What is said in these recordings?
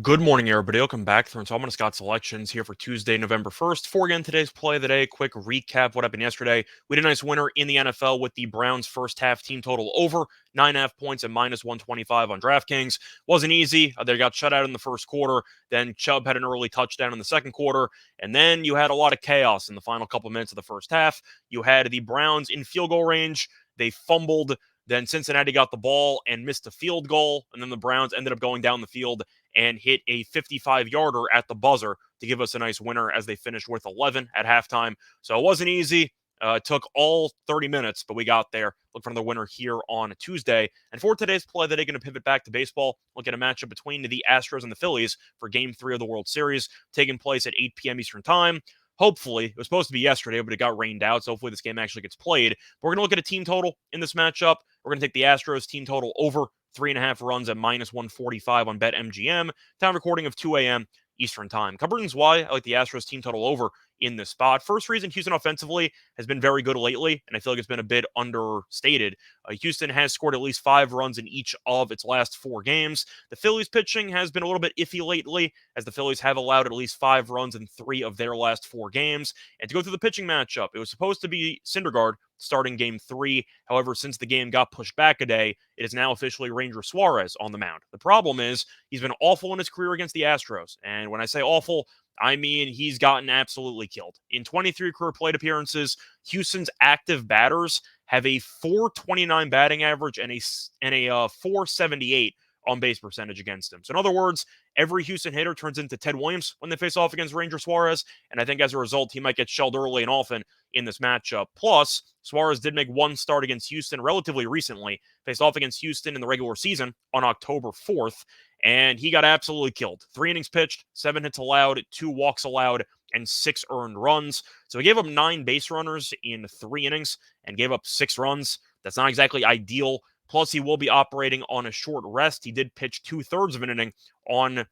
Good morning, everybody. Welcome back through installment of Scott's Selections here for Tuesday, November 1st. For again, today's play of the day, quick recap what happened yesterday. We had a nice winner in the NFL with the Browns' first half team total over 9.5 points at minus 125 on DraftKings. Wasn't easy. They got shut out in the first quarter. Then Chubb had an early touchdown in the second quarter. And then you had a lot of chaos in the final couple minutes of the first half. You had the Browns in field goal range. They fumbled. Then Cincinnati got the ball and missed a field goal. And then the Browns ended up going down the field and hit a 55-yarder at the buzzer to give us a nice winner as they finished with 11 at halftime. So it wasn't easy. It took all 30 minutes, but we got there. Look for another winner here on Tuesday. And for today's play, they're going to pivot back to baseball. Look at a matchup between the Astros and the Phillies for Game 3 of the World Series, taking place at 8 p.m. Eastern Time. Hopefully, it was supposed to be yesterday, but it got rained out, so hopefully this game actually gets played. But we're going to look at a team total in this matchup. We're going to take the Astros team total over 3.5 runs at minus 145 on BetMGM. Time recording of 2 a.m. Eastern Time. Couple reasons why I like the Astros team total over in this spot. First reason, Houston offensively has been very good lately, and I feel like it's been a bit understated. Houston has scored at least 5 runs in each of its last 4 games. The Phillies pitching has been a little bit iffy lately, as the Phillies have allowed at least 5 runs in 3 of their last 4 games. And to go through the pitching matchup, it was supposed to be Syndergaard starting Game 3. However, since the game got pushed back a day, it is now officially Ranger Suarez on the mound. The problem is he's been awful in his career against the Astros. And when I say awful, I mean he's gotten absolutely killed. In 23 career plate appearances, Houston's active batters have a 429 batting average and a 478 on base percentage against him. So in other words, every Houston hitter turns into Ted Williams when they face off against Ranger Suarez, and I think as a result, he might get shelled early and often in this matchup. Plus, Suarez did make one start against Houston relatively recently, faced off against Houston in the regular season on October 4th, and he got absolutely killed. 3 innings pitched, 7 hits allowed, 2 walks allowed, and 6 earned runs. So he gave up 9 base runners in 3 innings and gave up 6 runs. That's not exactly ideal. Plus, he will be operating on a short rest. He did pitch 2/3 of an inning on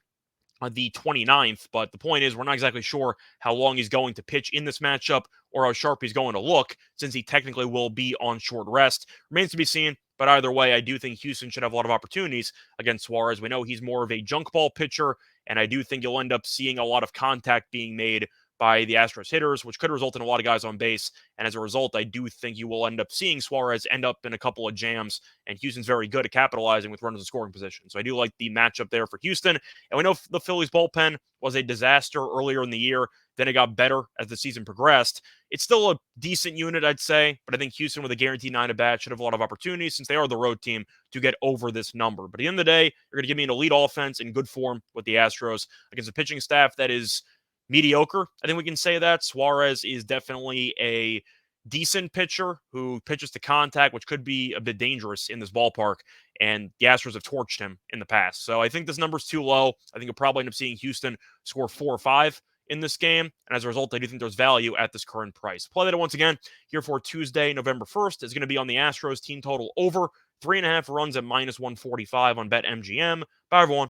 the 29th, but the point is we're not exactly sure how long he's going to pitch in this matchup or how sharp he's going to look, since he technically will be on short rest. Remains to be seen, but either way, I do think Houston should have a lot of opportunities against Suarez. We know he's more of a junk ball pitcher, and I do think you'll end up seeing a lot of contact being made by the Astros hitters, which could result in a lot of guys on base. And as a result, I do think you will end up seeing Suarez end up in a couple of jams, and Houston's very good at capitalizing with runners in scoring position. So I do like the matchup there for Houston. And we know the Phillies bullpen was a disaster earlier in the year. Then it got better as the season progressed. It's still a decent unit, I'd say, but I think Houston with a guaranteed 9 at bat should have a lot of opportunities since they are the road team to get over this number. But at the end of the day, you're going to give me an elite offense in good form with the Astros against a pitching staff that is mediocre. I think we can say that. Suarez is definitely a decent pitcher who pitches to contact, which could be a bit dangerous in this ballpark. And the Astros have torched him in the past. So I think this number's too low. I think you'll probably end up seeing Houston score 4 or 5 in this game. And as a result, I do think there's value at this current price. Play that once again here for Tuesday, November 1st. Is going to be on the Astros team total over 3.5 runs at minus 145 on BetMGM. Bye, everyone.